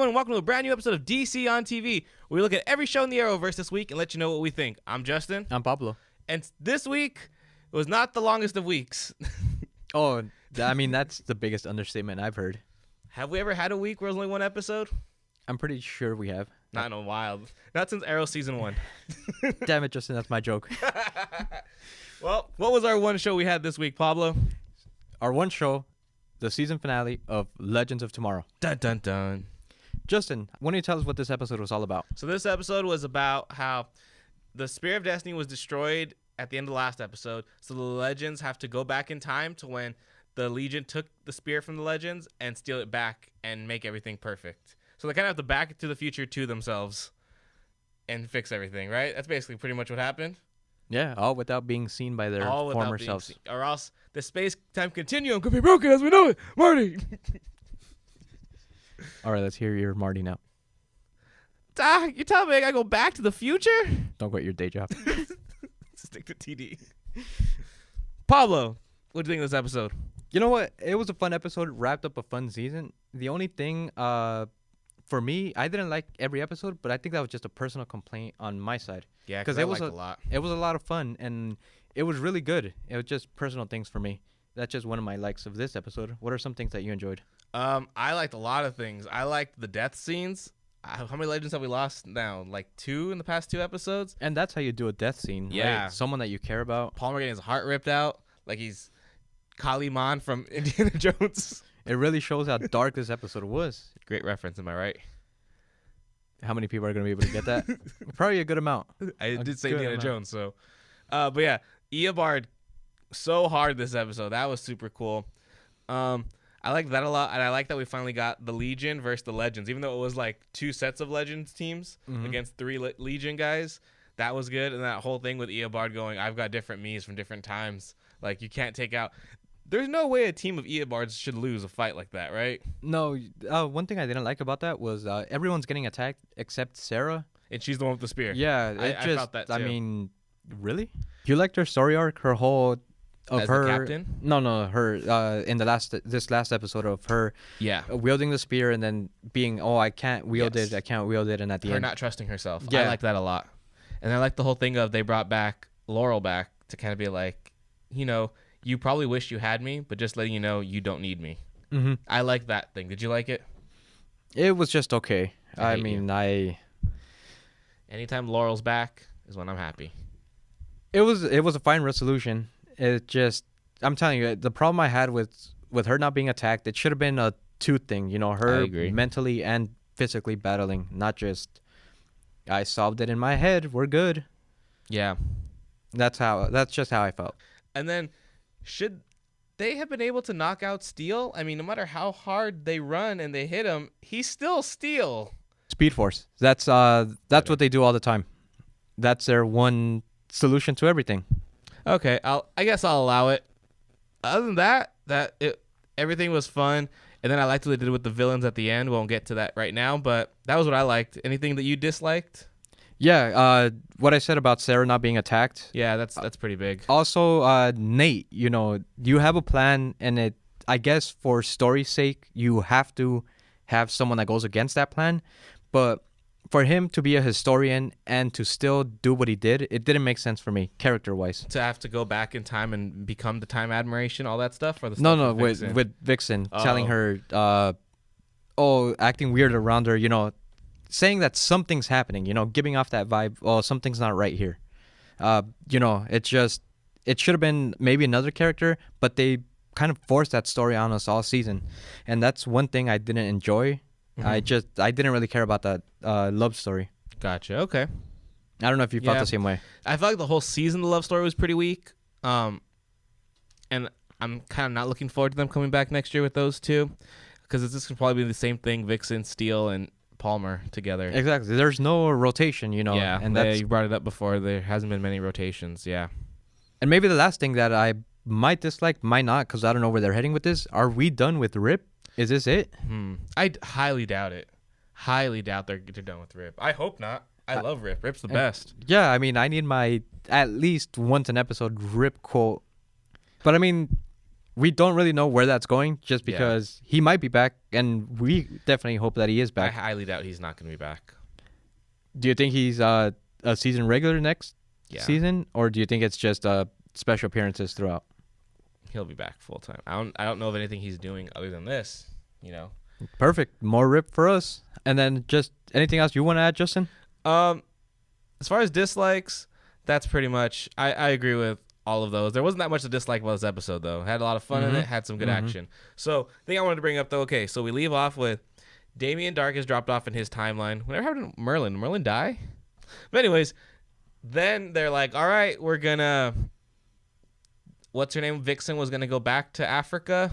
everyone, and welcome to a brand new episode of DC on TV, where we look at every show in the Arrowverse this week and let you know what we think. I'm Justin. I'm Pablo. And this week was not the longest of weeks. Oh, I mean, that's the biggest understatement I've heard. Have we ever had a week where there's only one episode? I'm pretty sure we have. Not in a while. Not since Arrow Season 1. Damn it, Justin, that's my joke. Well, what was our one show we had this week, Pablo? Our one show, the season finale of Legends of Tomorrow. Dun, dun, dun. Justin, why don't you tell us what this episode was all about? So this episode was about how the Spear of Destiny was destroyed at the end of the last episode. So the Legends have to go back in time to when the Legion took the spear from the Legends and steal it back and make everything perfect. So they kind of have to back it to the future to themselves and fix everything, right? That's basically pretty much what happened. Yeah, all without being seen by their former selves. Or else the space-time continuum could be broken as we know it. Marty! All right, let's hear your Marty now. You're telling me I gotta go back to the future? Don't quit your day job. Stick to TD. Pablo, what do you think of this episode? You know what? It was a fun episode, wrapped up a fun season. The only thing, for me, I didn't like every episode, but I think that was just a personal complaint on my side. Yeah, because I liked a lot. It was a lot of fun, and it was really good. It was just personal things for me. That's just one of my likes of this episode. What are some things that you enjoyed? I liked a lot of things. I liked the death scenes. How many Legends have we lost now? Like 2 in the past 2 episodes? And that's how you do a death scene. Yeah. Right? Someone that you care about. Palmer getting his heart ripped out like he's Kali Man from Indiana Jones. It really shows how dark this episode was. Great reference, am I right? How many people are going to be able to get that? Probably a good amount. I did say Indiana Jones, so. But yeah, Eobard so hard this episode. That was super cool. I like that a lot, and I like that we finally got the Legion versus the Legends. Even though it was like 2 sets of Legends teams against 3 Legion guys, that was good. And that whole thing with Eobard going, I've got different me's from different times. Like, you can't take out... There's no way a team of Eobards should lose a fight like that, right? No, one thing I didn't like about that was everyone's getting attacked except Sarah. And she's the one with the spear. Yeah, I felt that too. I mean, really? You liked her story arc, her whole... As her the captain? No, her in this last episode of her wielding the spear and then being I can't wield it, and at the her end not trusting herself. Yeah. I like that a lot. And I like the whole thing of they brought back Laurel back to kind of be like, you probably wish you had me, but just letting you know you don't need me. Mm-hmm. I like that thing. Did you like it? It was just okay. I anytime Laurel's back is when I'm happy. It was a fine resolution. It just, I'm telling you, the problem I had with her not being attacked, it should have been a 2 thing, her mentally and physically battling, not just, I solved it in my head, we're good. Yeah. That's just how I felt. And then, should they have been able to knock out Steel? I mean, no matter how hard they run and they hit him, he's still Steel. Speed Force. That's what they do all the time. That's their one solution to everything. Okay, I guess I'll allow it. Other than that, everything was fun, and then I liked what they did with the villains at the end. We won't get to that right now, but that was what I liked. Anything that you disliked? Yeah, what I said about Sarah not being attacked. Yeah, that's pretty big. Also, Nate, you have a plan, and I guess for story's sake, you have to have someone that goes against that plan, but for him to be a historian and to still do what he did, it didn't make sense for me, character-wise. To have to go back in time and become the Time Admiration, all that stuff? Or the stuff with Vixen? with Vixen, telling her, acting weird around her, saying that something's happening, giving off that vibe, something's not right here. It should have been maybe another character, but they kind of forced that story on us all season. And that's one thing I didn't enjoy. Mm-hmm. I didn't really care about that love story. Gotcha. Okay. I don't know if you felt the same way. I felt like the whole season, the love story was pretty weak. And I'm kind of not looking forward to them coming back next year with those two, because this could probably be the same thing: Vixen, Steel, and Palmer together. Exactly. There's no rotation, Yeah, and you brought it up before. There hasn't been many rotations. Yeah. And maybe the last thing that I might dislike, might not, because I don't know where they're heading with this. Are we done with Rip? Is this it? I highly doubt it. Highly doubt they're done with Rip. I hope not. I love Rip. Rip's the best. Yeah, I mean, I need my at least once an episode Rip quote. But I mean, we don't really know where that's going, just Yeah. because he might be back, and we definitely hope that he is I back. highly doubt he's not going to be back. Do you think he's a season regular next Yeah, season, or do you think it's just special appearances throughout? he'll be back full time. I don't know of anything he's doing other than this. You know. Perfect. More rip for us. And then just anything else you want to add, Justin? As far as dislikes, that's pretty much. I agree with all of those. There wasn't that much to dislike about this episode, though. Had a lot of fun in it. Had some good action. So, the thing I wanted to bring up, though. Okay, so we leave off with Damien Dark is dropped off in his timeline. Whatever happened to Merlin? Did Merlin die? But anyways, then they're like, all right, we're gonna. What's her name? Vixen was gonna go back to Africa,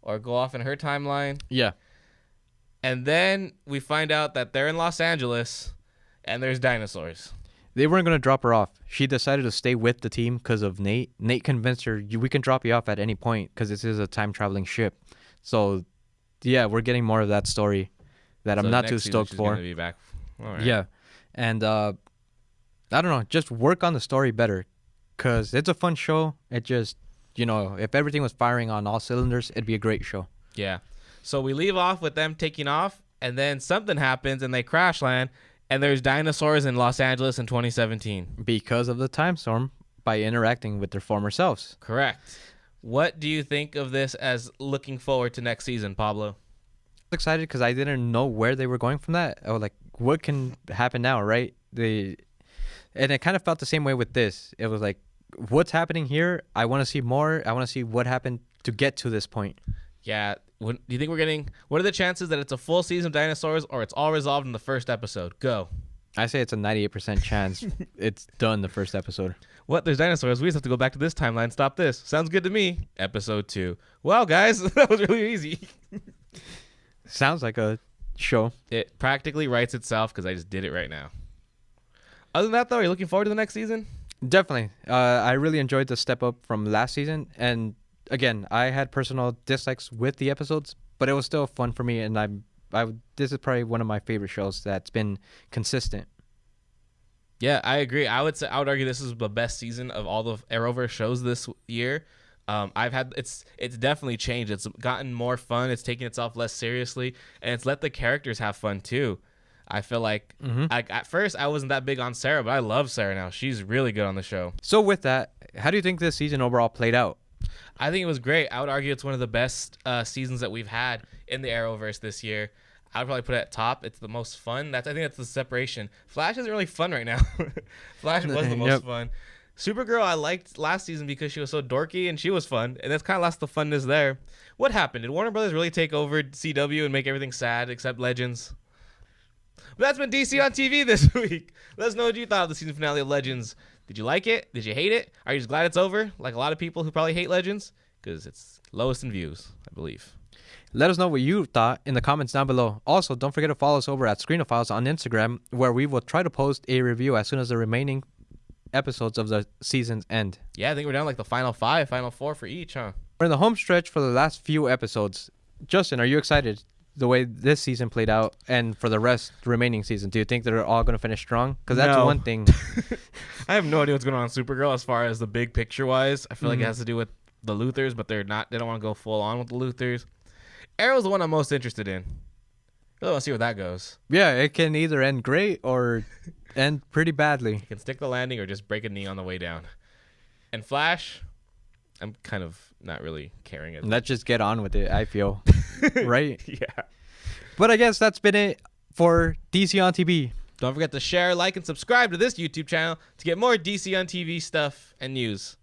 or go off in her timeline. Yeah. And then we find out that they're in Los Angeles, and there's dinosaurs. They weren't going to drop her off. She decided to stay with the team because of Nate. Nate convinced her, we can drop you off at any point because this is a time-traveling ship. So, yeah, we're getting more of that story that I'm So not next too season stoked she's for. gonna be back. All right. Yeah. And I don't know, just work on the story better because it's a fun show. It just, if everything was firing on all cylinders, it'd be a great show. Yeah. So we leave off with them taking off, and then something happens, and they crash land, and there's dinosaurs in Los Angeles in 2017. Because of the time storm, by interacting with their former selves. Correct. What do you think of this as looking forward to next season, Pablo? Excited because I didn't know where they were going from that. I was like, what can happen now, right? And it kind of felt the same way with this. It was like, what's happening here? I want to see more. I want to see what happened to get to this point. Yeah. Do you think we're getting? What are the chances that it's a full season of dinosaurs, or it's all resolved in the first episode? Go. I say it's a 98% chance it's done the first episode. What? There's dinosaurs. We just have to go back to this timeline. Stop this. Sounds good to me. Episode 2. Well, guys, that was really easy. Sounds like a show. It practically writes itself because I just did it right now. Other than that, though, are you looking forward to the next season? Definitely. I really enjoyed the step up from last season. And again, I had personal dislikes with the episodes, but it was still fun for me. And this is probably one of my favorite shows that's been consistent. Yeah, I agree. I would argue this is the best season of all the Arrowverse shows this year. It's definitely changed. It's gotten more fun. It's taken itself less seriously, and it's let the characters have fun too. I feel like at first I wasn't that big on Sarah, but I love Sarah now. She's really good on the show. So with that, how do you think this season overall played out? I think it was great. I would argue it's one of the best seasons that we've had in the Arrowverse this year. I would probably put it at top. It's the most fun. I think that's the separation. Flash isn't really fun right now. Flash was the most fun. Supergirl I liked last season because she was so dorky and she was fun, and that's kind of lost the funness there. What happened? Did Warner Brothers really take over CW and make everything sad except Legends? But that's been DC on TV this week. Let us know what you thought of the season finale of Legends. Did you like it? Did you hate it? Are you just glad it's over? Like a lot of people who probably hate Legends? Because it's lowest in views, I believe. Let us know what you thought in the comments down below. Also, don't forget to follow us over at Screenophiles on Instagram, where we will try to post a review as soon as the remaining episodes of the season's end. Yeah, I think we're down like the final 5, final 4 for each, huh? We're in the home stretch for the last few episodes. Justin, are you excited the way this season played out and for the remaining season? Do you think they're all going to finish strong? Because that's No. one thing. I have no idea what's going on in Supergirl as far as the big picture wise. I feel like it has to do with the Luthers, but they don't want to go full on with the Luthers. Arrow's the one I'm most interested in. I really want to see where that goes. Yeah, it can either end great or end pretty badly. You can stick the landing or just break a knee on the way down. And Flash, I'm kind of not really caring. Let's just get on with it, I feel. Right? Yeah. But I guess that's been it for DC on TV. Don't forget to share, like, and subscribe to this YouTube channel to get more DC on TV stuff and news.